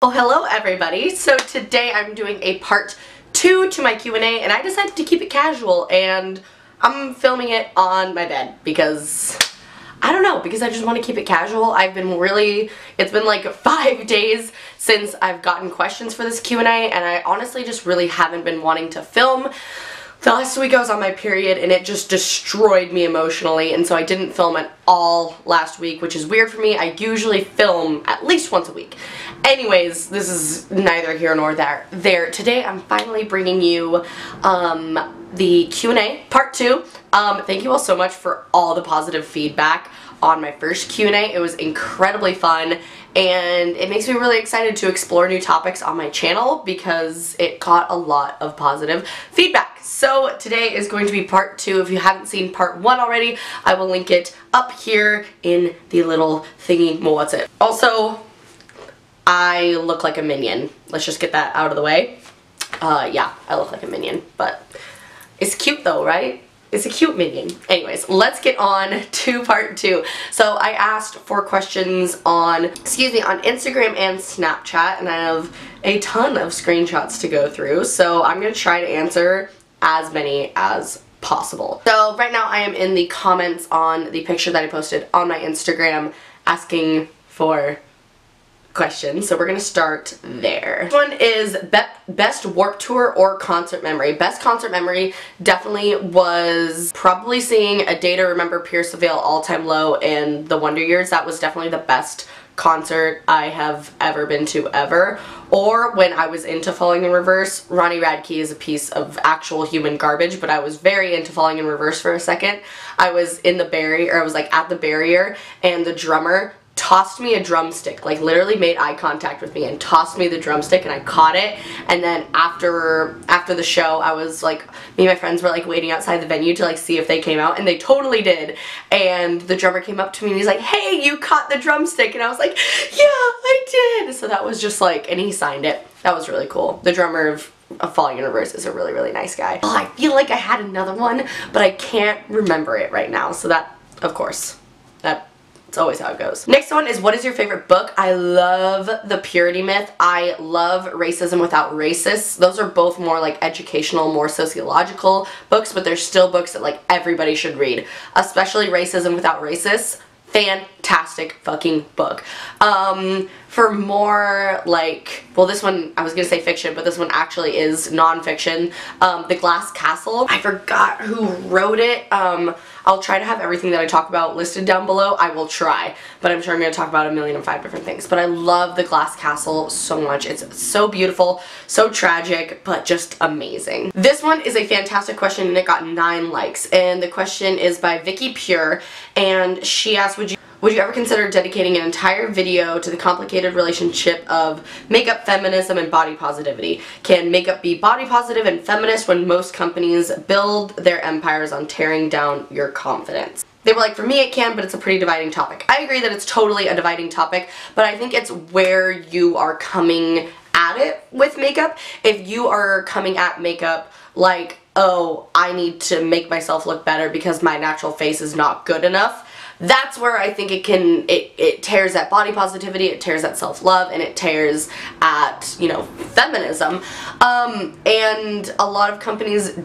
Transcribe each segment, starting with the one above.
Well, hello everybody. So today I'm doing a part 2 to my Q&A, and I decided to keep it casual, and I'm filming it on my bed because I don't know, because I just want to keep it casual. It's been like 5 days since I've gotten questions for this Q&A, and I honestly just really haven't been wanting to film. The last week I was on my period and it just destroyed me emotionally, and so I didn't film at all last week, which is weird for me. I usually film at least once a week. Anyways, this is neither here nor there. Today I'm finally bringing you the Q&A part 2. Thank you all so much for all the positive feedback on my first Q&A. It was incredibly fun, and it makes me really excited to explore new topics on my channel because it got a lot of positive feedback. So today is going to be part 2. If you haven't seen part 1 already, I will link it up here in the little thingy. Well, what's it? Also, I look like a minion. Let's just get that out of the way. Yeah, I look like a minion, but it's cute though, right? It's a cute minion. Anyways, let's get on to part 2. So I asked for questions on Instagram and Snapchat, and I have a ton of screenshots to go through. So I'm going to try to answer as many as possible. So right now I am in the comments on the picture that I posted on my Instagram asking for questions, so we're gonna start there. This one is best Warped Tour or concert memory. Best concert memory definitely was probably seeing A Day to Remember, Pierce the Veil, All Time Low, and The Wonder Years. That was definitely the best concert I have ever been to ever. Or when I was into Falling in Reverse. Ronnie Radke is a piece of actual human garbage, but I was very into Falling in Reverse for a second. I was in the barrier, or I was like at the barrier, and the drummer tossed me a drumstick, like literally made eye contact with me and tossed me the drumstick, and I caught it. And then after the show, I was like, me and my friends were like waiting outside the venue to like see if they came out, and they totally did. And the drummer came up to me and he's like, "Hey, you caught the drumstick." And I was like, "Yeah, I did." So that was just like, and he signed it. That was really cool. The drummer of Falling in Reverse is a really, really nice guy. Oh, I feel like I had another one, but I can't remember it right now. So that, of course, it's always how it goes. Next one is, what is your favorite book? I love The Purity Myth. I love Racism Without Racists. Those are both more like educational, more sociological books, but they're still books that like everybody should read. Especially Racism Without Racists. Fantastic fucking book. For more like, well, this one, I was gonna say fiction, but this one actually is non-fiction. The Glass Castle. I forgot who wrote it. I'll try to have everything that I talk about listed down below. I will try, but I'm sure I'm gonna talk about 1,000,005 different things. But I love The Glass Castle so much. It's so beautiful, so tragic, but just amazing. This one is a fantastic question, and it got 9 likes. And the question is by Vicky Pure, and she asked, would you ever consider dedicating an entire video to the complicated relationship of makeup, feminism, and body positivity? Can makeup be body positive and feminist when most companies build their empires on tearing down your confidence? They were like, for me it can, but it's a pretty dividing topic. I agree that it's totally a dividing topic, but I think it's where you are coming at it with makeup. If you are coming at makeup like, oh, I need to make myself look better because my natural face is not good enough, that's where I think it tears at body positivity, it tears at self-love, and it tears at, you know, feminism. And a lot of companies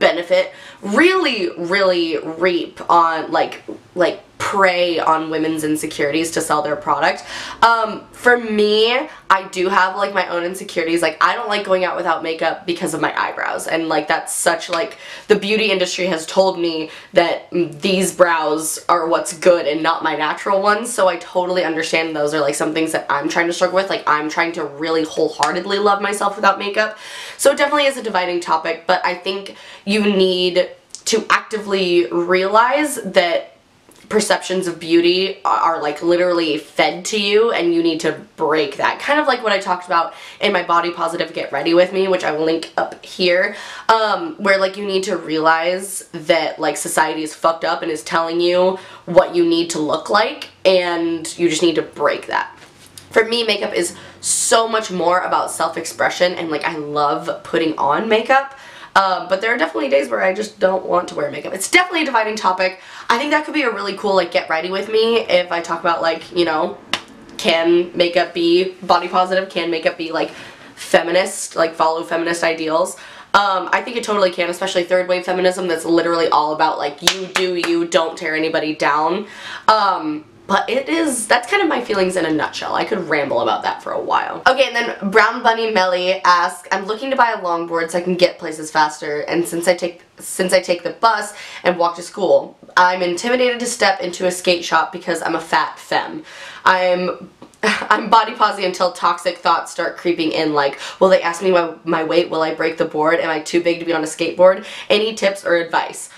benefit, really reap on, like prey on women's insecurities to sell their product. For me, I do have like my own insecurities. Like, I don't like going out without makeup because of my eyebrows, and like that's such, like, the beauty industry has told me that these brows are what's good and not my natural ones. So I totally understand those are like some things that I'm trying to struggle with. Like, I'm trying to really wholeheartedly love myself without makeup. So it definitely is a dividing topic, but I think you need to actively realize that perceptions of beauty are like literally fed to you, and you need to break that. Kind of like what I talked about in my Body Positive Get Ready With Me, which I will link up here, where like you need to realize that like society is fucked up and is telling you what you need to look like, and you just need to break that. For me, makeup is so much more about self-expression, and like I love putting on makeup. But there are definitely days where I just don't want to wear makeup. It's definitely a dividing topic. I think that could be a really cool, like, get ready with me if I talk about, like, you know, can makeup be body positive? Can makeup be like feminist, like follow feminist ideals? I think it totally can, especially third wave feminism that's literally all about like you do you, don't tear anybody down. But that's kind of my feelings in a nutshell. I could ramble about that for a while. Okay, and then Brown Bunny Melly asks, I'm looking to buy a longboard so I can get places faster, and since I take the bus and walk to school, I'm intimidated to step into a skate shop because I'm a fat femme. I'm body positive until toxic thoughts start creeping in, like, will they ask me my weight? Will I break the board? Am I too big to be on a skateboard? Any tips or advice?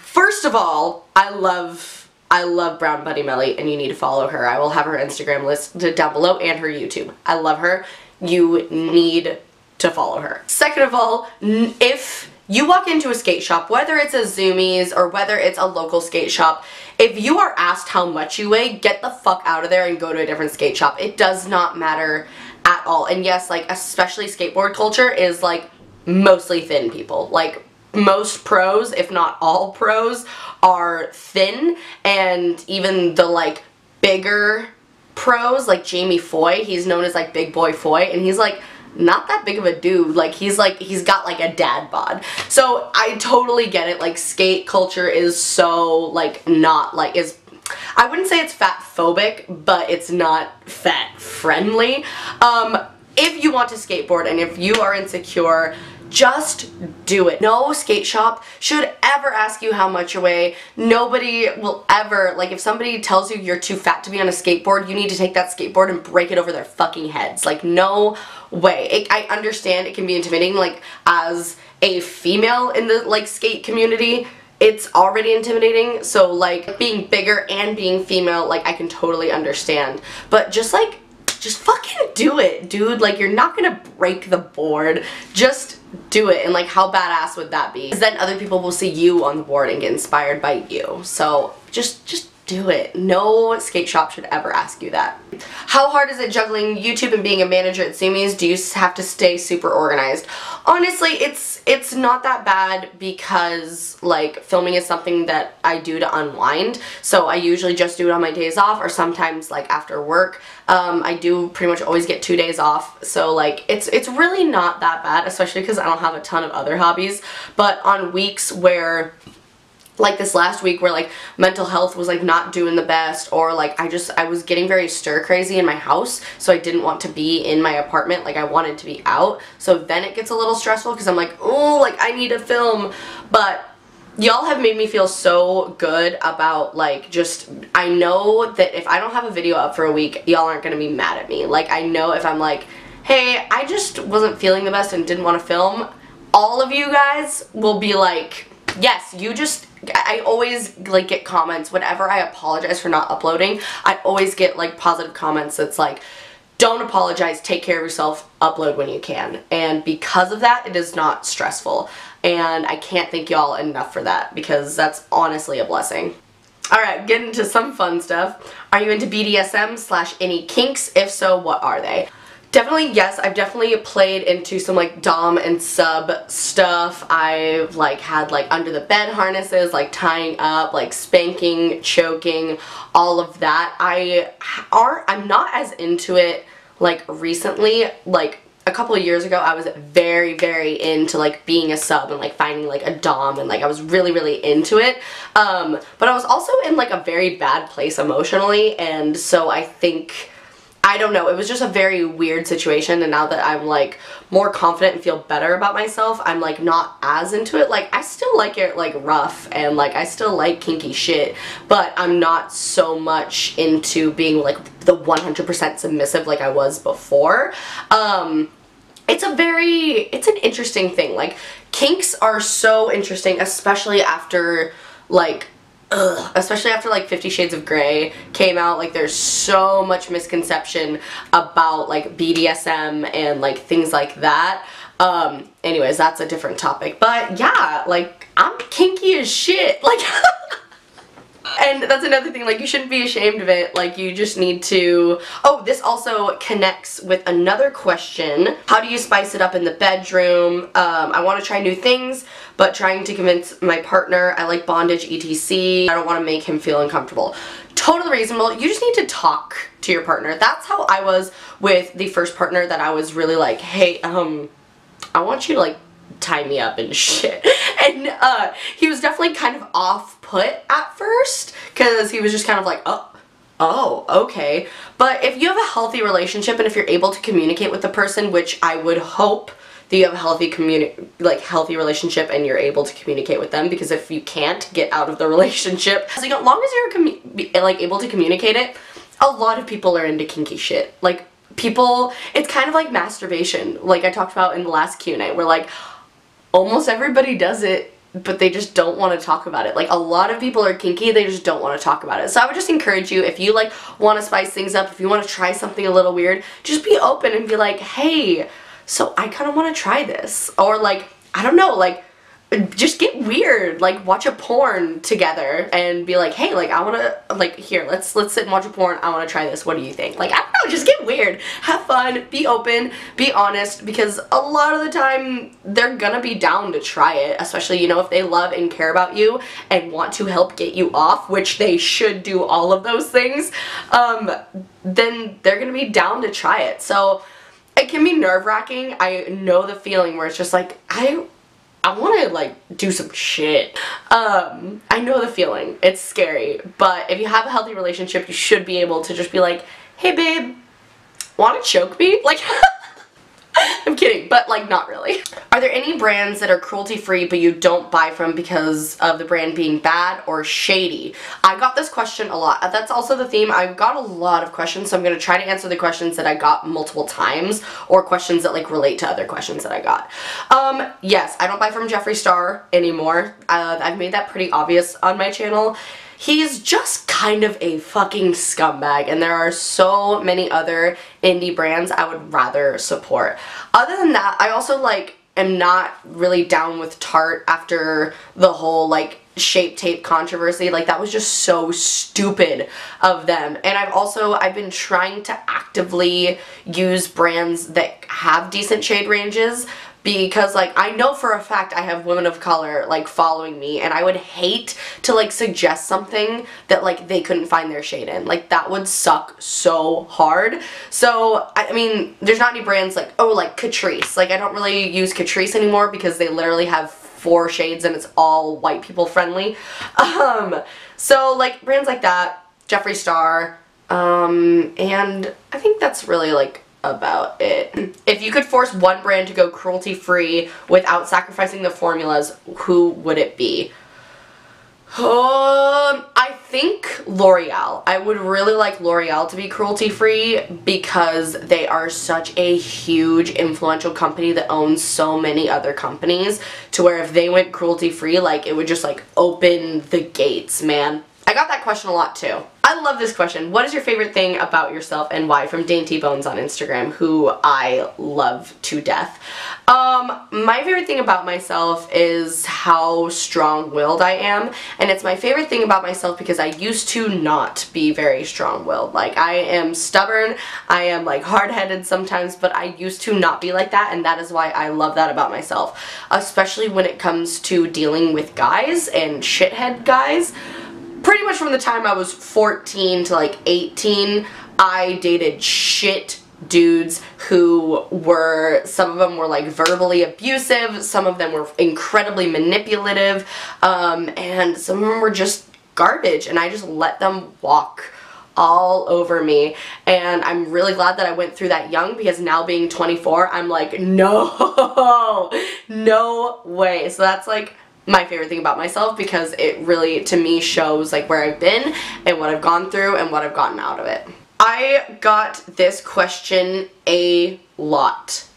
First of all, I love Brown Bunny Melly, and you need to follow her. I will have her Instagram listed down below and her YouTube. I love her. You need to follow her. Second of all, if you walk into a skate shop, whether it's a Zumiez or whether it's a local skate shop, if you are asked how much you weigh, get the fuck out of there and go to a different skate shop. It does not matter at all. And yes, like, especially skateboard culture is like mostly thin people. Like, most pros, if not all pros, are thin, and even the like bigger pros, like Jamie Foy, he's known as like Big Boy Foy, and he's like not that big of a dude. Like, he's got like a dad bod. So I totally get it. Like, skate culture is so like not like I wouldn't say it's fat phobic, but it's not fat friendly. If you want to skateboard and if you are insecure, just do it. No skate shop should ever ask you how much you weigh. Nobody will ever, like, if somebody tells you you're too fat to be on a skateboard, you need to take that skateboard and break it over their fucking heads. Like, no way. I understand it can be intimidating, like, as a female in the, like, skate community, it's already intimidating, so, like, being bigger and being female, like, I can totally understand. But just fucking do it, dude. Like, you're not gonna break the board. Just do it. And like, how badass would that be? Because then other people will see you on the board and get inspired by you. So just do it. No skate shop should ever ask you that. How hard is it juggling YouTube and being a manager at Zumiez? Do you have to stay super organized? Honestly, it's not that bad because, like, filming is something that I do to unwind. So I usually just do it on my days off, or sometimes like after work. I do pretty much always get 2 days off. So like, it's really not that bad, especially because I don't have a ton of other hobbies. But on weeks where, like this last week where like mental health was like not doing the best, or like I was getting very stir crazy in my house, so I didn't want to be in my apartment, like I wanted to be out. So then it gets a little stressful because I'm like, oh, like I need to film. But y'all have made me feel so good about, like, just, I know that if I don't have a video up for a week, y'all aren't gonna be mad at me. Like, I know if I'm like, hey, I just wasn't feeling the best and didn't want to film, all of you guys will be like, yes, I always, like, get comments whenever I apologize for not uploading. I always get, like, positive comments that's like, don't apologize, take care of yourself, upload when you can. And because of that, it is not stressful. And I can't thank y'all enough for that, because that's honestly a blessing. Alright, getting into some fun stuff. Are you into BDSM / any kinks? If so, what are they? Definitely, yes, I've definitely played into some like dom and sub stuff. I've like had like under the bed harnesses, like tying up, like spanking, choking, all of that. I'm not as into it like recently. Like a couple of years ago I was very, very into like being a sub and like finding like a dom, and like I was really, really into it. But I was also in like a very bad place emotionally, and so I think, I don't know, it was just a very weird situation, and now that I'm like more confident and feel better about myself, I'm like not as into it. Like, I still like it like rough, and like I still like kinky shit, but I'm not so much into being like the 100% submissive like I was before. It's an interesting thing. Like, kinks are so interesting, especially after like especially after like 50 Shades of Grey came out. Like, there's so much misconception about like BDSM and like things like that. Anyways, that's a different topic. But yeah, like, I'm kinky as shit. Like, And that's another thing, like, you shouldn't be ashamed of it. Like, you just need to... Oh, this also connects with another question. How do you spice it up in the bedroom? I want to try new things, but trying to convince my partner I like bondage, etc. I don't want to make him feel uncomfortable. Totally reasonable. You just need to talk to your partner. That's how I was with the first partner that I was really like, hey, I want you to, like, tie me up and shit. And he was definitely kind of off-put at first, because he was just kind of like, oh, okay. But if you have a healthy relationship and if you're able to communicate with the person, which I would hope that you have a healthy healthy relationship and you're able to communicate with them, because if you can't, get out of the relationship. So, as long as you're able to communicate it, a lot of people are into kinky shit. Like, people, it's kind of like masturbation, like I talked about in the last Q&A, where like almost everybody does it, but they just don't want to talk about it. Like, a lot of people are kinky, they just don't want to talk about it. So I would just encourage you, if you like want to spice things up, if you want to try something a little weird, just be open and be like, hey, so I kind of want to try this. Or like, I don't know, like, just get weird, like watch a porn together and be like, hey, like I want to, like, here, let's sit and watch a porn, I want to try this, what do you think? Like, I don't know, just get weird, have fun, be open, be honest, because a lot of the time they're gonna be down to try it, especially, you know, if they love and care about you and want to help get you off, which they should do all of those things, then they're gonna be down to try it. So it can be nerve-wracking. I know the feeling where it's just like, I want to, like, do some shit. I know the feeling. It's scary. But if you have a healthy relationship, you should be able to just be like, hey, babe, want to choke me? Like, I'm kidding, but, like, not really. Are there any brands that are cruelty-free but you don't buy from because of the brand being bad or shady? I got this question a lot. That's also the theme. I've got a lot of questions, so I'm going to try to answer the questions that I got multiple times, or questions that, like, relate to other questions that I got. Yes, I don't buy from Jeffree Star anymore. I've made that pretty obvious on my channel. He's just kind of a fucking scumbag, and there are so many other indie brands I would rather support. Other than that, I also, like, am not really down with Tarte after the whole, like, Shape Tape controversy. Like, that was just so stupid of them. And I've been trying to actively use brands that have decent shade ranges, because, like, I know for a fact I have women of color, like, following me, and I would hate to, like, suggest something that, like, they couldn't find their shade in. Like, that would suck so hard. So, I mean, there's not any brands like, oh, like, Catrice. Like, I don't really use Catrice anymore because they literally have 4 shades and it's all white people friendly. So, like, brands like that, Jeffree Star, and I think that's really, like, about it. If you could force one brand to go cruelty-free without sacrificing the formulas, who would it be? I think L'Oreal. I would really like L'Oreal to be cruelty-free because they are such a huge influential company that owns so many other companies, to where if they went cruelty-free, like, it would just, like, open the gates, man. I got that question a lot too. I love this question. What is your favorite thing about yourself and why? From Dainty Bones on Instagram, who I love to death. My favorite thing about myself is how strong-willed I am, and it's my favorite thing about myself because I used to not be very strong-willed. Like, I am stubborn, I am, like, hard-headed sometimes, but I used to not be like that, and that is why I love that about myself, especially when it comes to dealing with guys and shithead guys. Pretty much from the time I was 14 to, like, 18, I dated shit dudes who were, some of them were, like, verbally abusive, some of them were incredibly manipulative, and some of them were just garbage, and I just let them walk all over me. And I'm really glad that I went through that young, because now being 24, I'm like, no, no way. So that's, like, my favorite thing about myself, because it really, to me, shows, like, where I've been and what I've gone through and what I've gotten out of it. I got this question a lot.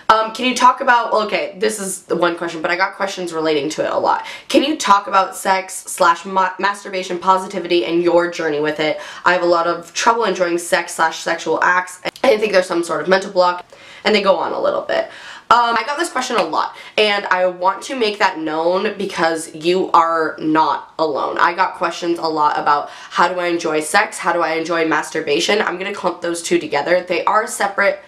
Can you talk about, well, okay, this is the one question, but I got questions relating to it a lot. Can you talk about sex/masturbation positivity and your journey with it? I have a lot of trouble enjoying sex/sexual acts. I think there's some sort of mental block, and they go on a little bit. I got this question a lot, and I want to make that known because you are not alone. I got questions a lot about how do I enjoy sex, how do I enjoy masturbation. I'm going to clump those two together. They are separate,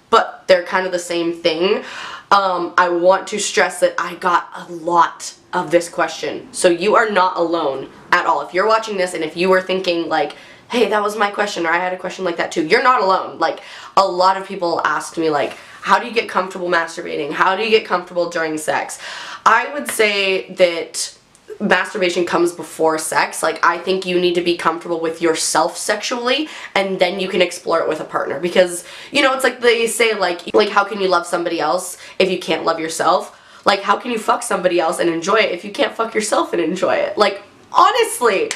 but they're kind of the same thing. I want to stress that I got a lot of this question, so you are not alone at all. If you're watching this and if you were thinking like, hey, that was my question, or I had a question like that too, you're not alone. Like, a lot of people asked me like, how do you get comfortable masturbating? How do you get comfortable during sex? I would say that masturbation comes before sex. Like, I think you need to be comfortable with yourself sexually, and then you can explore it with a partner. Because, you know, it's like they say, like how can you love somebody else if you can't love yourself? Like, how can you fuck somebody else and enjoy it if you can't fuck yourself and enjoy it? Like, honestly,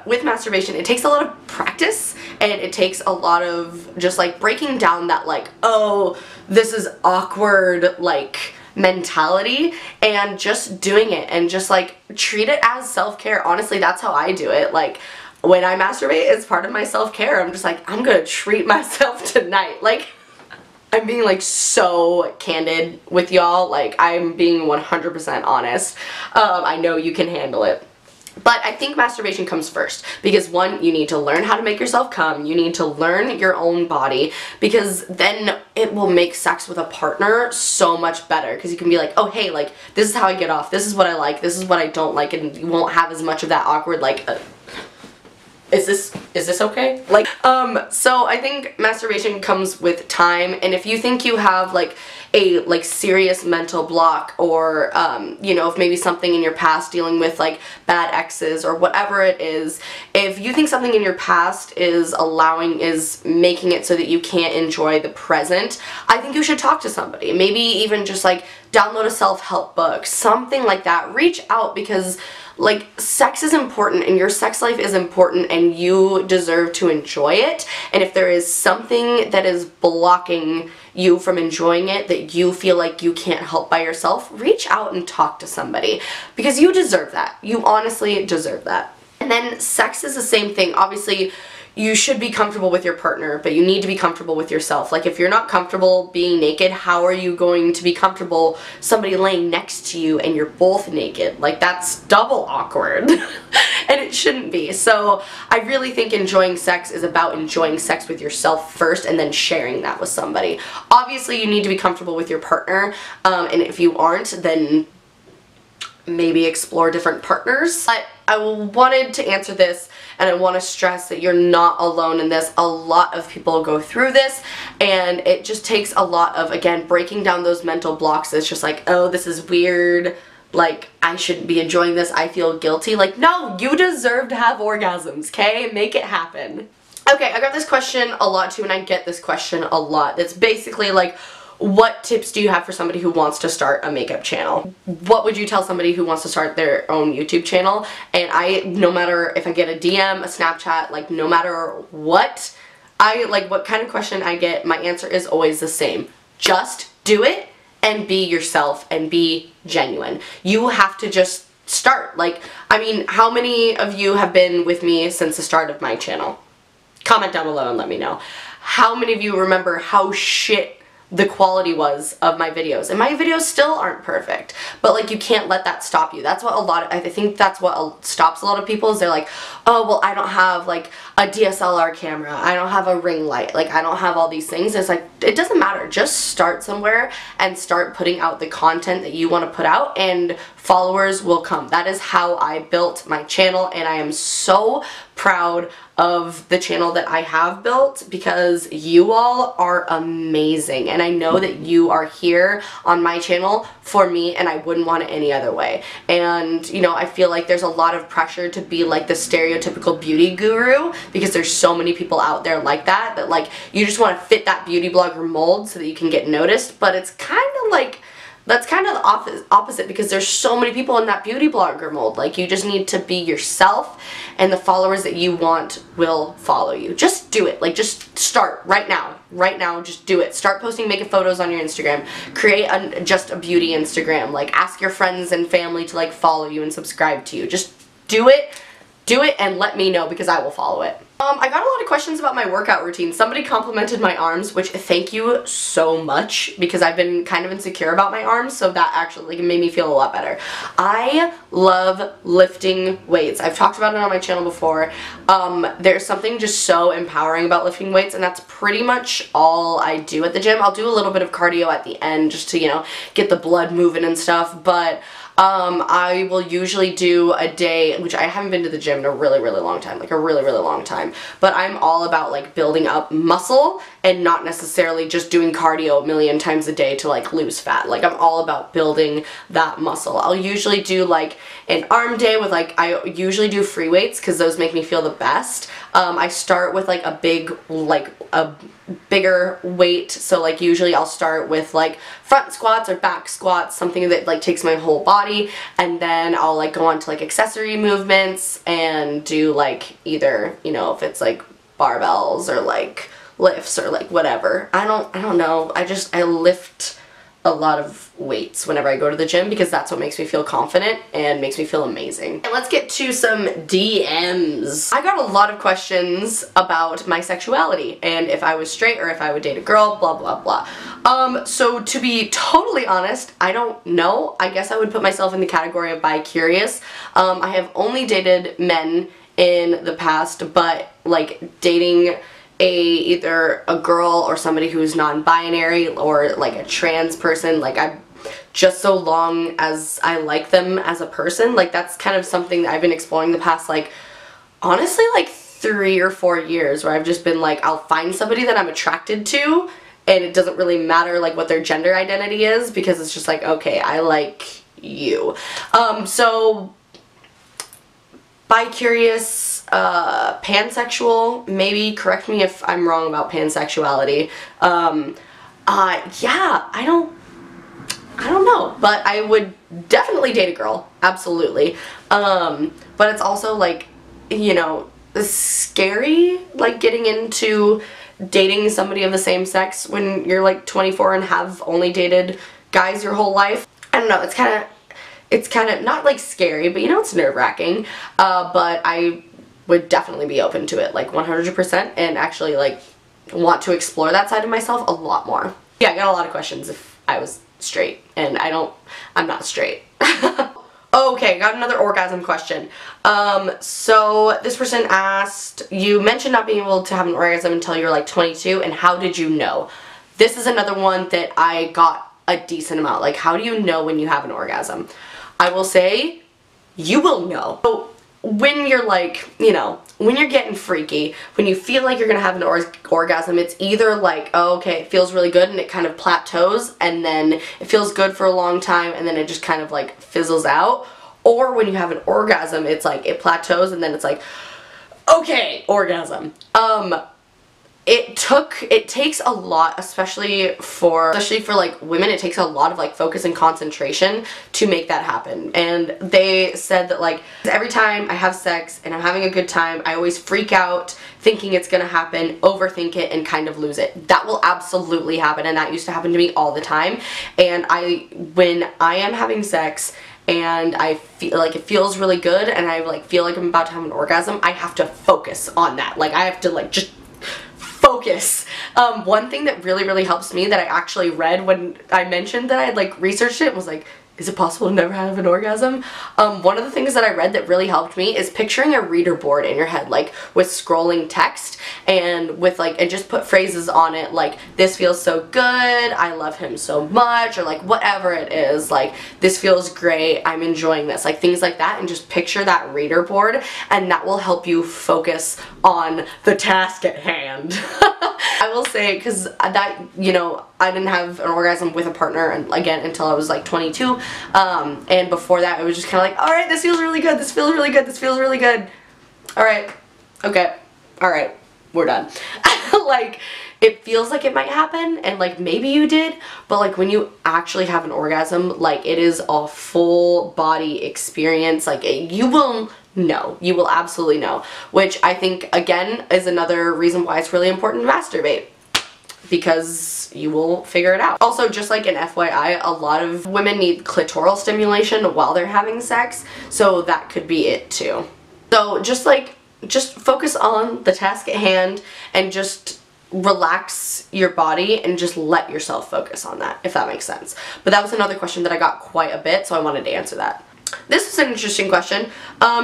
with masturbation, it takes a lot of practice, and it takes a lot of just like breaking down that like, oh, this is awkward, like, mentality, and just doing it and just like treat it as self-care. Honestly, that's how I do it. Like, when I masturbate, it's part of my self-care. I'm just like, I'm gonna treat myself tonight. Like, I'm being like so candid with y'all. Like, I'm being 100% honest. I know you can handle it. But I think masturbation comes first because, one, you need to learn how to make yourself come. You need to learn your own body, because then it will make sex with a partner so much better, because you can be like, oh, hey, like, this is how I get off. This is what I like. This is what I don't like. And you won't have as much of that awkward, like, is this okay? Like, so I think masturbation comes with time, and if you think you have like a like serious mental block, or you know, if maybe something in your past dealing with like bad exes or whatever it is, if you think something in your past is making it so that you can't enjoy the present, I think you should talk to somebody. Maybe even just like download a self-help book, something like that. Reach out, because like, sex is important and your sex life is important, and you deserve to enjoy it. And if there is something that is blocking you from enjoying it, that you feel like you can't help by yourself, reach out and talk to somebody, because you deserve that. You honestly deserve that. And then sex is the same thing. Obviously, you should be comfortable with your partner, but you need to be comfortable with yourself. Like, if you're not comfortable being naked, how are you going to be comfortable somebody laying next to you and you're both naked? Like, that's double awkward. And it shouldn't be. So I really think enjoying sex is about enjoying sex with yourself first, and then sharing that with somebody. Obviously, you need to be comfortable with your partner, and if you aren't, then maybe explore different partners. But I wanted to answer this, and I want to stress that you're not alone in this. A lot of people go through this, and it just takes a lot of, again, breaking down those mental blocks. It's just like, oh, this is weird, like, I shouldn't be enjoying this, I feel guilty. Like, no, you deserve to have orgasms, okay? Make it happen. Okay, I got this question a lot too, and I get this question a lot. It's basically like, what tips do you have for somebody who wants to start a makeup channel? What would you tell somebody who wants to start their own YouTube channel? And no matter if I get a DM, a Snapchat, like, no matter what kind of question I get, my answer is always the same. Just do it and be yourself and be genuine. You have to just start. Like, I mean, how many of you have been with me since the start of my channel? Comment down below and let me know. How many of you remember how shit the quality was of my videos? And my videos still aren't perfect, but like, you can't let that stop you. That's what I think that's what stops a lot of people, is they're like, oh, well, I don't have like a DSLR camera, I don't have a ring light, like, I don't have all these things. It's like, it doesn't matter. Just start somewhere and start putting out the content that you want to put out, and followers will come. That is how I built my channel, and I am so proud of the channel that I have built, because you all are amazing, and I know that you are here on my channel for me, and I wouldn't want it any other way. And, you know, I feel like there's a lot of pressure to be like the stereotypical beauty guru, because there's so many people out there like that like, you just want to fit that beauty blogger mold so that you can get noticed. But it's kind of like, that's kind of the opposite, because there's so many people in that beauty blogger mold. Like, you just need to be yourself, and the followers that you want will follow you. Just do it. Like, just start right now. right now, just do it. Start posting naked photos on your Instagram. Create just a beauty Instagram. Like, ask your friends and family to like follow you and subscribe to you. Just do it. Do it and let me know because I will follow it. I got a lot of questions about my workout routine. Somebody complimented my arms, which thank you so much because I've been kind of insecure about my arms, so that actually like made me feel a lot better. I love lifting weights. I've talked about it on my channel before. There's something just so empowering about lifting weights, and that's pretty much all I do at the gym. I'll do a little bit of cardio at the end just to, you know, get the blood moving and stuff, but I will usually do a day, which I haven't been to the gym in a really, really long time, like a really, really long time, but I'm all about like building up muscle and not necessarily just doing cardio a million times a day to like lose fat. Like, I'm all about building that muscle. I'll usually do like an arm day with like, I usually do free weights because those make me feel the best. I start with like a bigger weight, so like usually I'll start with like front squats or back squats, something that like takes my whole body, and then I'll like go on to like accessory movements and do like either, you know, if it's like barbells or like lifts or like whatever. I don't know, I lift a lot of weights whenever I go to the gym because that's what makes me feel confident and makes me feel amazing. And let's get to some DMs. I got a lot of questions about my sexuality and if I was straight or if I would date a girl, blah blah blah. So to be totally honest, I don't know. I guess I would put myself in the category of bi-curious. I have only dated men in the past, but like dating either a girl or somebody who's non-binary or like a trans person, like I'm just so long as I like them as a person, like that's kind of something that I've been exploring the past like honestly like 3 or 4 years, where I've just been like, I'll find somebody that I'm attracted to and it doesn't really matter like what their gender identity is because it's just like, okay, I like you. So bi-curious, pansexual, maybe, correct me if I'm wrong about pansexuality. Yeah, I don't know, but I would definitely date a girl, absolutely. But it's also like, you know, scary, like getting into dating somebody of the same sex when you're like 24 and have only dated guys your whole life. I don't know, it's kind of not like scary, but you know, it's nerve-wracking. But I would definitely be open to it, like 100%, and actually like want to explore that side of myself a lot more. Yeah, I got a lot of questions if I was straight, and I'm not straight. Okay, got another orgasm question. So this person asked, you mentioned not being able to have an orgasm until you're like 22, and how did you know? This is another one that I got a decent amount. Like, how do you know when you have an orgasm? I will say, you will know. So when you're like, you know, when you're getting freaky, when you feel like you're gonna have an orgasm, it's either like, oh, okay, it feels really good and it kind of plateaus, and then it feels good for a long time and then it just kind of like fizzles out. Or when you have an orgasm, it's like it plateaus and then it's like, okay, orgasm. It takes a lot, especially for like women, it takes a lot of like focus and concentration to make that happen. And they said that like every time I have sex and I'm having a good time, I always freak out thinking it's gonna happen, overthink it, and kind of lose it. That will absolutely happen, and that used to happen to me all the time. And when I am having sex and I feel like it feels really good and I like feel like I'm about to have an orgasm, I have to focus on that. Like, I have to like just focus. One thing that really helps me that I actually read when I mentioned that I had like researched it was like, is it possible to never have an orgasm? One of the things that I read that really helped me is picturing a reader board in your head, like with scrolling text and with like, and just put phrases on it like, this feels so good, I love him so much, or like whatever it is, like this feels great, I'm enjoying this, like things like that, and just picture that reader board, and that will help you focus on the task at hand. I will say, because that, you know, I didn't have an orgasm with a partner, and again, until I was like 22, and before that, it was just kind of like, alright, this feels really good, this feels really good, this feels really good, alright, okay, alright, we're done. Like, it feels like it might happen, and like maybe you did, but like when you actually have an orgasm, like it is a full body experience. Like you will know, you will absolutely know, which I think again is another reason why it's really important to masturbate. because you will figure it out. Also, just like an FYI, a lot of women need clitoral stimulation while they're having sex, so that could be it too. So just focus on the task at hand and just relax your body and just let yourself focus on that, if that makes sense. But that was another question that I got quite a bit, so I wanted to answer that. This is an interesting question.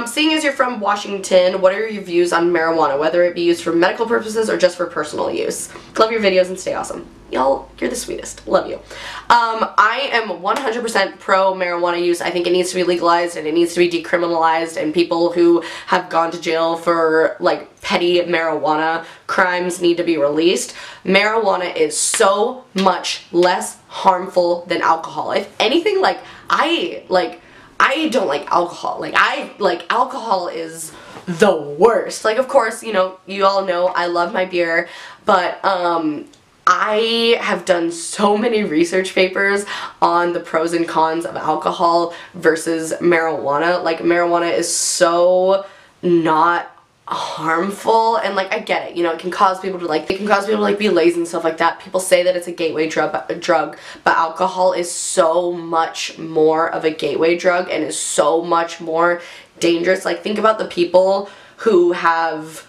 Seeing as you're from Washington, what are your views on marijuana, whether it be used for medical purposes or just for personal use? Love your videos and stay awesome. Y'all, you're the sweetest. Love you. I am 100% pro marijuana use. I think it needs to be legalized and it needs to be decriminalized, and people who have gone to jail for like petty marijuana crimes need to be released. Marijuana is so much less harmful than alcohol. If anything, I don't like alcohol. Alcohol is the worst. Of course, you know, you all know I love my beer, but I have done so many research papers on the pros and cons of alcohol versus marijuana. Marijuana is so not harmful, and I get it, you know, it can cause people to be lazy and stuff like that. People say that it's a gateway drug, but alcohol is so much more of a gateway drug and is so much more dangerous. Think about the people who have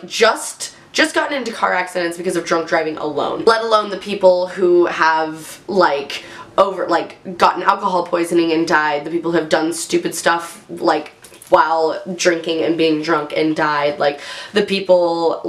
just gotten into car accidents because of drunk driving alone, let alone the people who have gotten alcohol poisoning and died, the people who have done stupid stuff while drinking and being drunk and died, the people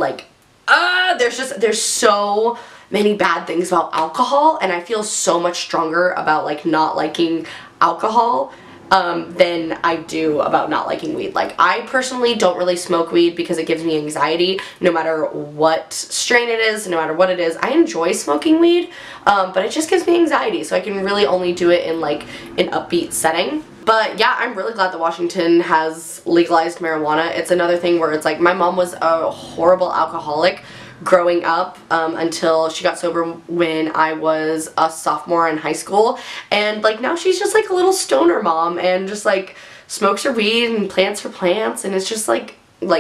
there's so many bad things about alcohol, and I feel so much stronger about not liking alcohol than I do about not liking weed. I personally don't really smoke weed because it gives me anxiety, no matter what strain it is, no matter what it is. I enjoy smoking weed, but it just gives me anxiety, so I can really only do it in an upbeat setting. But yeah, I'm really glad that Washington has legalized marijuana. It's another thing where it's my mom was a horrible alcoholic growing up until she got sober when I was a sophomore in high school, and now she's just a little stoner mom and just smokes her weed and plants her plants, and it's just like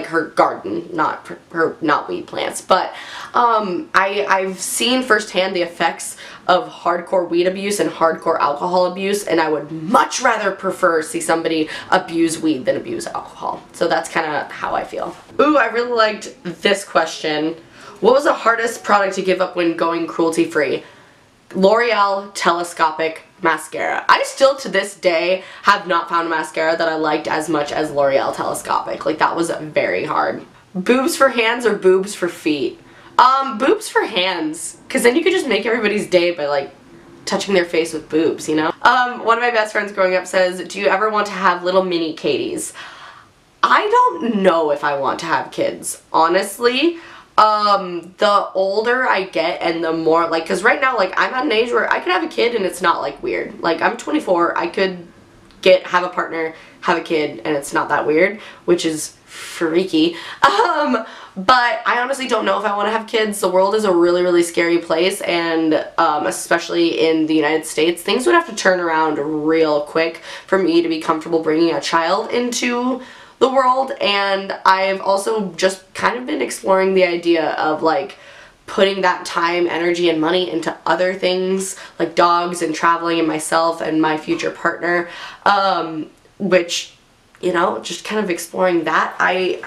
her garden, not weed plants. But I've seen firsthand the effects of hardcore weed abuse and hardcore alcohol abuse, and I would much rather prefer see somebody abuse weed than abuse alcohol. So that's kind of how I feel. Ooh, I really liked this question. What was the hardest product to give up when going cruelty-free? L'Oreal Telescopic Mascara. I still to this day have not found a mascara that I liked as much as L'Oreal Telescopic. That was very hard. Boobs for hands or boobs for feet? Boobs for hands, because then you could just make everybody's day by touching their face with boobs, you know? One of my best friends growing up says, do you ever want to have little mini Katies? I don't know if I want to have kids, honestly. The older I get and the more, cause right now, I'm at an age where I could have a kid and it's not, weird. I'm 24, I could have a partner, have a kid, and it's not that weird, which is freaky. But I honestly don't know if I want to have kids. The world is a really, really scary place, and especially in the United States, things would have to turn around real quick for me to be comfortable bringing a child into the world. And I've also just kind of been exploring the idea of putting that time, energy, and money into other things like dogs and traveling and myself and my future partner, which, you know, just kind of exploring that. I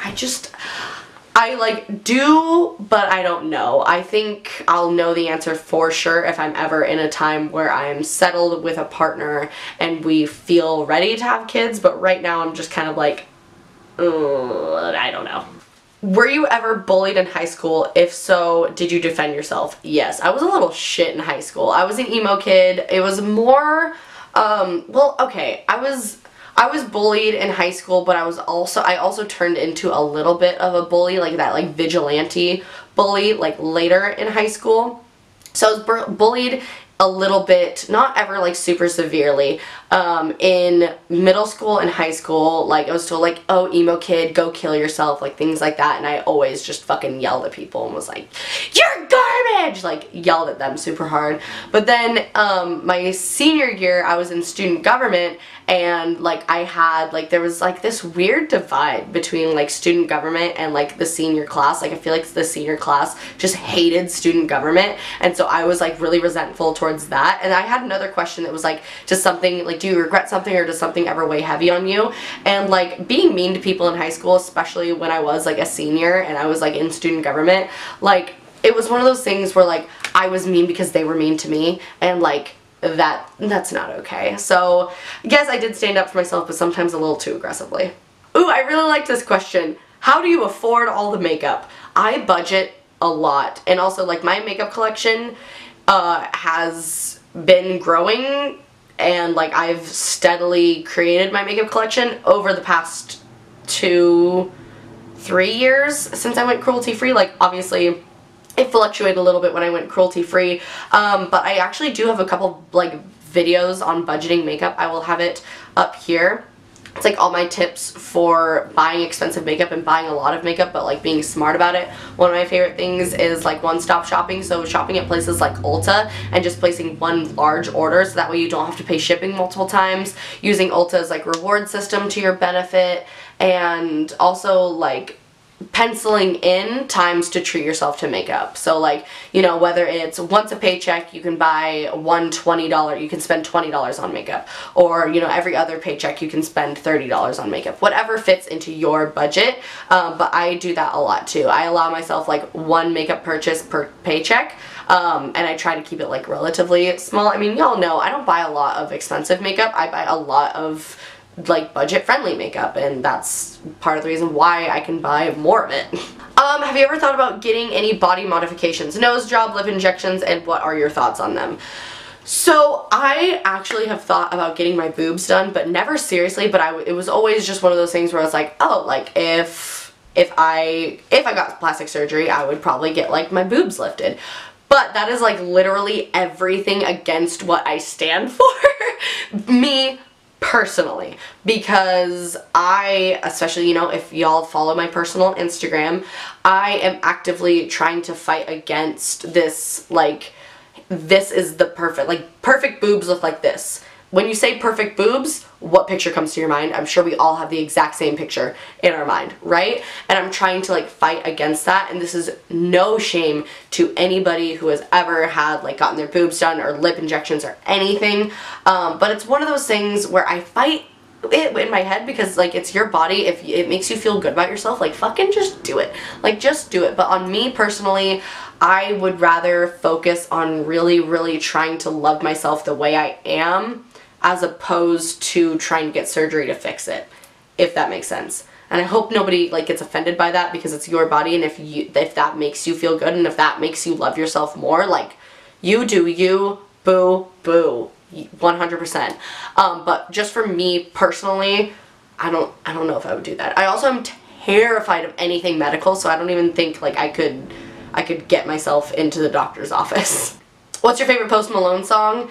do, but I don't know. I think I'll know the answer for sure if I'm ever in a time where I'm settled with a partner and we feel ready to have kids, but right now I'm just kind of I don't know. Were you ever bullied in high school? If so, did you defend yourself? Yes, I was a little shit in high school. I was an emo kid. It was more, well, okay, I was bullied in high school, but I also turned into a little bit of a bully, that vigilante bully, later in high school. So I was bullied a little bit, not ever super severely. In middle school and high school, I was told oh, emo kid, go kill yourself, things like that, and I always just fucking yelled at people and was like, you're garbage! edge, like yelled at them super hard. But then my senior year I was in student government, and like I had like there was like this weird divide between like student government and like the senior class. Like I feel like the senior class just hated student government, and so I was like really resentful towards that. And I had another question that was like, just something like, do you regret something, or does something ever weigh heavy on you? And like being mean to people in high school, especially when I was like a senior and I was like in student government, like it was one of those things where like I was mean because they were mean to me, and like that's not okay. So yes, I did stand up for myself, but sometimes a little too aggressively. Ooh, I really like this question. How do you afford all the makeup? I budget a lot, and also like my makeup collection has been growing, and like I've steadily created my makeup collection over the past 2-3 years since I went cruelty free. Like obviously it fluctuated a little bit when I went cruelty free, but I actually do have a couple like videos on budgeting makeup. I will have it up here. It's like all my tips for buying expensive makeup and buying a lot of makeup, but like being smart about it. One of my favorite things is like one-stop shopping, so shopping at places like Ulta and just placing one large order, so that way you don't have to pay shipping multiple times. Using Ulta's like reward system to your benefit, and also like penciling in times to treat yourself to makeup. So like, you know, whether it's once a paycheck you can buy one $20, you can spend $20 on makeup, or you know, every other paycheck you can spend $30 on makeup, whatever fits into your budget. But I do that a lot too. I allow myself like one makeup purchase per paycheck, and I try to keep it like relatively small. I mean, y'all know I don't buy a lot of expensive makeup. I buy a lot of like budget-friendly makeup, and that's part of the reason why I can buy more of it. Have you ever thought about getting any body modifications? Nose job, lip injections, and what are your thoughts on them? So I actually have thought about getting my boobs done, but never seriously. But it was always just one of those things where I was like, oh, like if I got plastic surgery, I would probably get like my boobs lifted. But that is like literally everything against what I stand for. Me personally, because I, especially, you know, if y'all follow my personal Instagram, I am actively trying to fight against this, like, this is the perfect boobs look like this. When you say perfect boobs, what picture comes to your mind? I'm sure we all have the exact same picture in our mind, right? And I'm trying to like fight against that, and this is no shame to anybody who has ever had like gotten their boobs done or lip injections or anything, but it's one of those things where I fight it in my head, because like it's your body. If it makes you feel good about yourself, like fucking just do it. Like just do it. But on me personally, I would rather focus on really trying to love myself the way I am, as opposed to trying to get surgery to fix it, if that makes sense. And I hope nobody like gets offended by that, because it's your body, and if that makes you feel good and if that makes you love yourself more, like you do you, boo boo, 100%. But just for me personally, I don't know if I would do that. I also am terrified of anything medical, so I don't even think like I could get myself into the doctor's office. What's your favorite Post Malone song?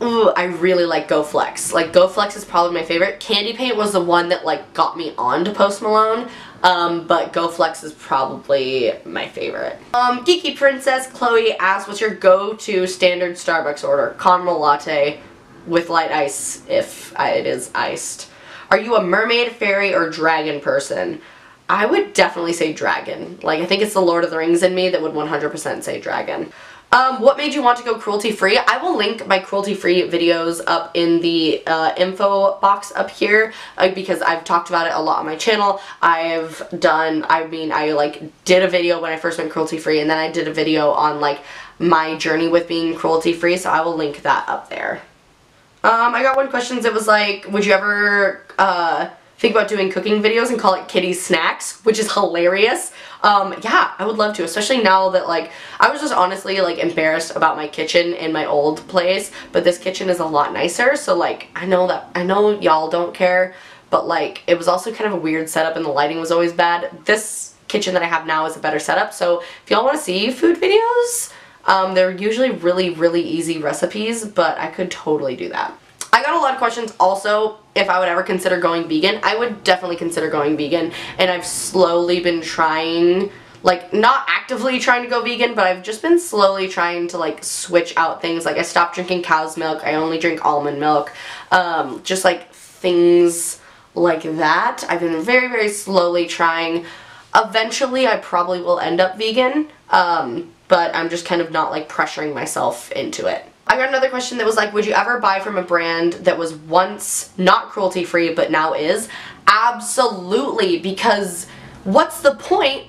Ooh, I really like Go Flex. Like, Go Flex is probably my favorite. Candy Paint was the one that, like, got me on to Post Malone, but Go Flex is probably my favorite. Geeky Princess Chloe asks, what's your go-to standard Starbucks order? Caramel latte with light ice, if it is iced. Are you a mermaid, fairy, or dragon person? I would definitely say dragon. Like, I think it's the Lord of the Rings in me that would 100% say dragon. What made you want to go cruelty-free? I will link my cruelty-free videos up in the info box up here, because I've talked about it a lot on my channel. I like did a video when I first went cruelty-free, and then I did a video on like my journey with being cruelty-free, so I will link that up there. I got one question that was like, would you ever think about doing cooking videos and call it Kittysnacks, which is hilarious. Yeah, I would love to, especially now that like I was just honestly like embarrassed about my kitchen in my old place, but this kitchen is a lot nicer, so like I know y'all don't care, but like it was also kind of a weird setup and the lighting was always bad. This kitchen that I have now is a better setup, so if y'all want to see food videos, they're usually really easy recipes, but I could totally do that. I got a lot of questions also if I would ever consider going vegan. I would definitely consider going vegan, and I've slowly been trying like, not actively trying to go vegan, but I've just been slowly trying to, like, switch out things. Like, I stopped drinking cow's milk. I only drink almond milk. Just, like, things like that. I've been very, very slowly trying. Eventually, I probably will end up vegan, but I'm just kind of not, like, pressuring myself into it. I got another question that was like, would you ever buy from a brand that was once not cruelty-free but now is? Absolutely, because what's the point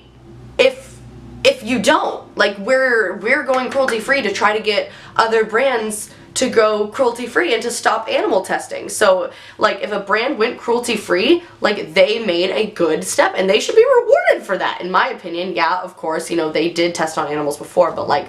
if you don't? Like, we're going cruelty-free to try to get other brands to go cruelty-free and to stop animal testing. So, like, if a brand went cruelty-free, like, they made a good step and they should be rewarded for that, in my opinion. Yeah, of course, you know, they did test on animals before, but, like,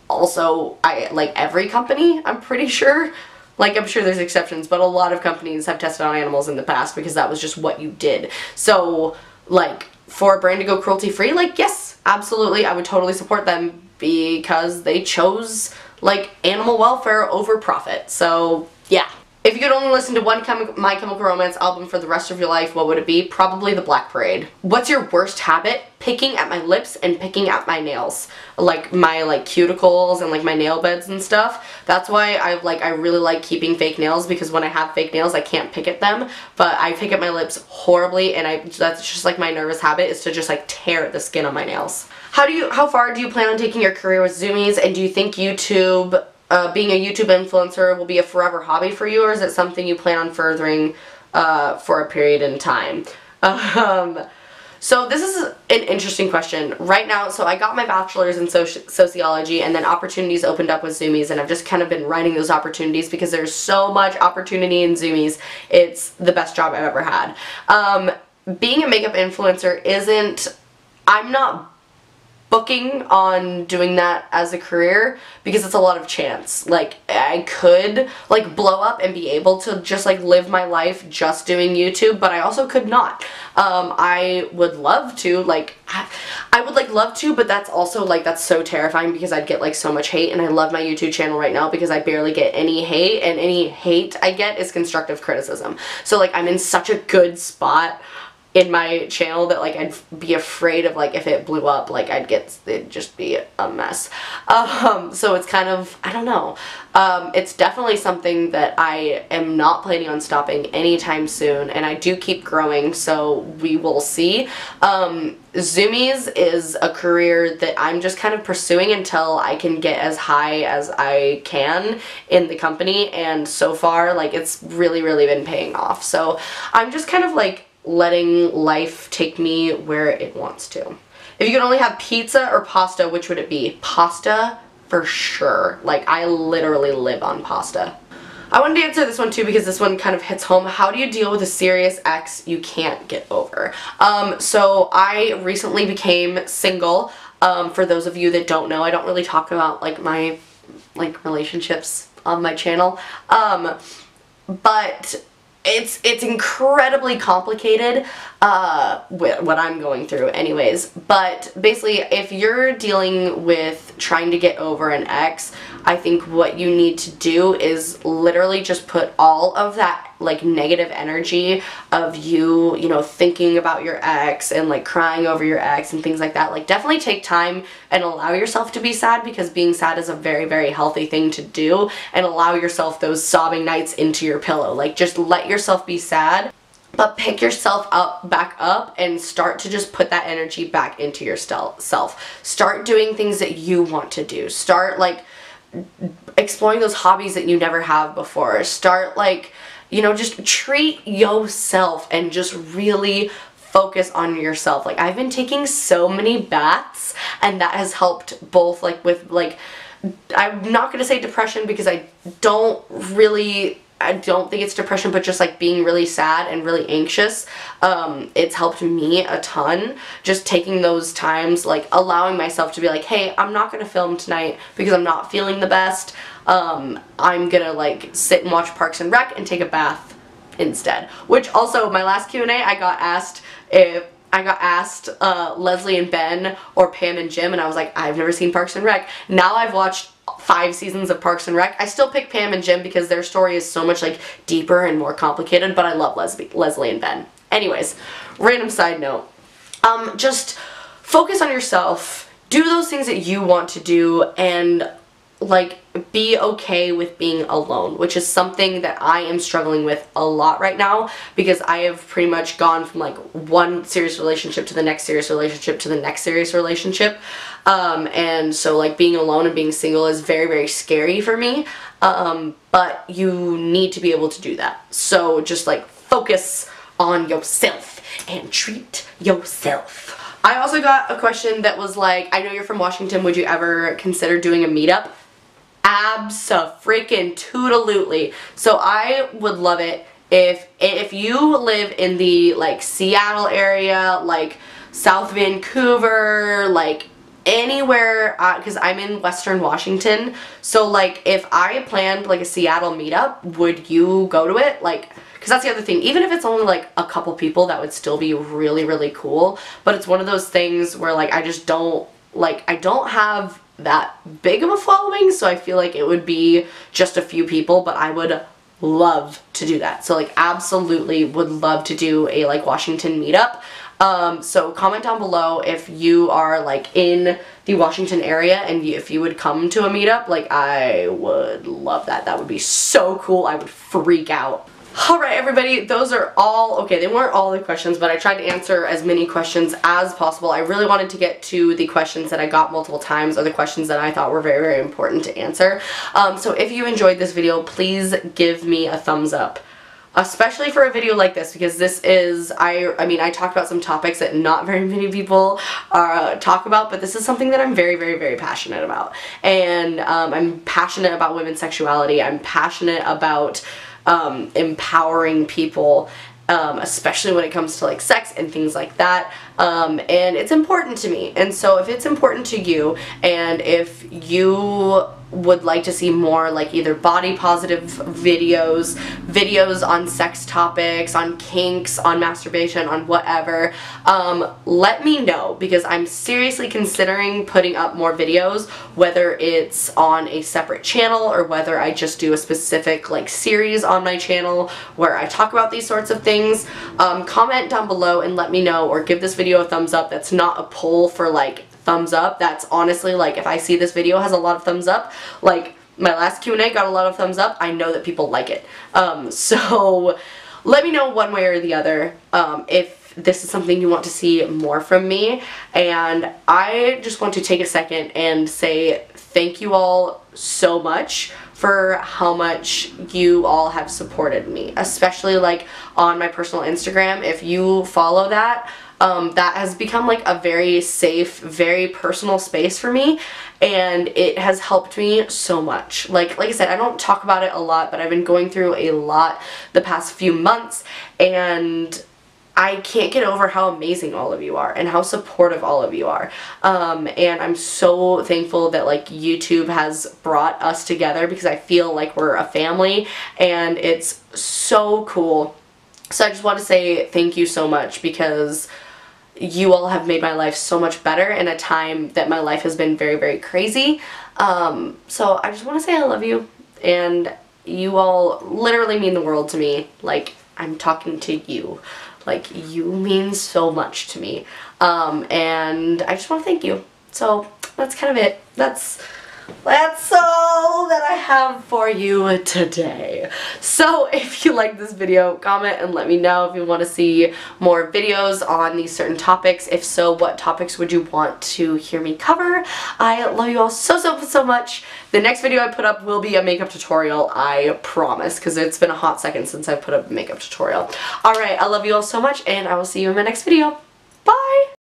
also, like, every company, I'm pretty sure, like, I'm sure there's exceptions, but a lot of companies have tested on animals in the past because that was just what you did. So, like, for a brand to go cruelty-free, like, yes, absolutely, I would totally support them because they chose, like, animal welfare over profit. So, yeah. If you could only listen to one My Chemical Romance album for the rest of your life, what would it be? Probably The Black Parade. What's your worst habit? Picking at my lips and picking at my nails. Like, my, like, cuticles and, like, my nail beds and stuff. That's why I really like keeping fake nails, because when I have fake nails, I can't pick at them. But I pick at my lips horribly, and that's just, like, my nervous habit, is to just, like, tear at the skin on my nails. How far do you plan on taking your career with Zumiez, and do you think YouTube... being a YouTube influencer will be a forever hobby for you, or is it something you plan on furthering for a period in time? So this is an interesting question. Right now, so I got my bachelor's in sociology, and then opportunities opened up with Zumiez, and I've just kind of been writing those opportunities because there's so much opportunity in Zumiez. It's the best job I've ever had. Being a makeup influencer isn't... I'm not booking on doing that as a career because it's a lot of chance. Like, I could, like, blow up and be able to just, like, live my life just doing YouTube, but I also could not. I would love to, like, I would, like, love to, but that's also, like, that's so terrifying because I'd get, like, so much hate, and I love my YouTube channel right now because I barely get any hate, and any hate I get is constructive criticism. So, like, I'm in such a good spot in my channel that, like, I'd be afraid of, like, if it blew up, like, it'd just be a mess. So it's kind of, I don't know. It's definitely something that I am not planning on stopping anytime soon, and I do keep growing, so we will see. Zumiez is a career that I'm just kind of pursuing until I can get as high as I can in the company, and so far, like, it's really, really been paying off. So I'm just kind of, like, letting life take me where it wants to. If you could only have pizza or pasta, which would it be? Pasta, for sure. Like, I literally live on pasta. I wanted to answer this one too because this one kind of hits home. How do you deal with a serious ex you can't get over? So I recently became single. For those of you that don't know, I don't really talk about, like, my, like, relationships on my channel. But it's incredibly complicated, with what I'm going through anyways. But basically, if you're dealing with trying to get over an ex, I think what you need to do is literally just put all of that, like, negative energy of you know, thinking about your ex and, like, crying over your ex and things like that. Like, definitely take time and allow yourself to be sad, because being sad is a very, very healthy thing to do, and allow yourself those sobbing nights into your pillow. Like, just let yourself be sad, but pick yourself back up and start to just put that energy back into yourself. Start doing things that you want to do. Start, like, exploring those hobbies that you never have before. Start, like, you know, just treat yourself and just really focus on yourself. Like, I've been taking so many baths, and that has helped both, like, with, like, I'm not gonna say depression because I don't think it's depression, but just, like, being really sad and really anxious. It's helped me a ton, just taking those times, like, allowing myself to be like, hey, I'm not gonna film tonight because I'm not feeling the best. I'm gonna, like, sit and watch Parks and Rec and take a bath instead. Which also, my last Q&A, I got asked Leslie and Ben or Pam and Jim, and I was like, I've never seen Parks and Rec. Now I've watched 5 seasons of Parks and Rec. I still pick Pam and Jim because their story is so much, like, deeper and more complicated, but I love Leslie and Ben. Anyways, random side note. Just focus on yourself, do those things that you want to do, and like be okay with being alone, which is something that I am struggling with a lot right now, because I have pretty much gone from like one serious relationship to the next serious relationship to the next serious relationship, and so like being alone and being single is very, very scary for me, but you need to be able to do that. So just like focus on yourself and treat yourself. I also got a question that was like, I know you're from Washington, would you ever consider doing a meetup? Abso-freaking-toodalutely. So I would love it if you live in the like Seattle area, like South Vancouver, like anywhere, because I'm in Western Washington, so like if I planned like a Seattle meetup, would you go to it? Like, because that's the other thing, even if it's only like a couple people, that would still be really, really cool, but it's one of those things where like I just don't, like, I don't have that big of a following, so I feel like it would be just a few people, but I would love to do that. So like absolutely would love to do a like Washington meetup. So comment down below if you are like in the Washington area and if you would come to a meetup. Like I would love that. That would be so cool. I would freak out. Alright everybody, those are all, okay, they weren't all the questions, but I tried to answer as many questions as possible. I really wanted to get to the questions that I got multiple times, or the questions that I thought were very, very important to answer. So if you enjoyed this video, please give me a thumbs up. Especially for a video like this, because this is, I mean, I talked about some topics that not very many people talk about, but this is something that I'm very, very, very passionate about. And I'm passionate about women's sexuality. I'm passionate about empowering people, especially when it comes to like sex and things like that, and it's important to me. And so if it's important to you, and if you would like to see more like either body positive videos on sex topics, on kinks, on masturbation, on whatever, let me know, because I'm seriously considering putting up more videos, whether it's on a separate channel or whether I just do a specific like series on my channel where I talk about these sorts of things. Comment down below and let me know, or give this video a thumbs up. That's not a poll for like thumbs up. That's honestly like, if I see this video has a lot of thumbs up, like my last Q&A got a lot of thumbs up, I know that people like it. So let me know one way or the other if this is something you want to see more from me. And I just want to take a second and say thank you all so much for how much you all have supported me, especially like on my personal Instagram. If you follow that, that has become like a very safe, very personal space for me, and it has helped me so much. Like I said, I don't talk about it a lot, but I've been going through a lot the past few months, and I can't get over how amazing all of you are and how supportive all of you are. And I'm so thankful that like YouTube has brought us together, because I feel like we're a family, and it's so cool. So I just want to say thank you so much, because you all have made my life so much better in a time that my life has been very, very crazy. So I just want to say I love you, and you all literally mean the world to me. Like, I'm talking to you. Like, you mean so much to me. And I just want to thank you. So that's kind of it. That's all that I have for you today. So if you like this video, comment and let me know if you want to see more videos on these certain topics. If so, what topics would you want to hear me cover? I love you all so, so, so much. The next video I put up will be a makeup tutorial, I promise, because it's been a hot second since I put up a makeup tutorial. Alright, I love you all so much, and I will see you in my next video. Bye!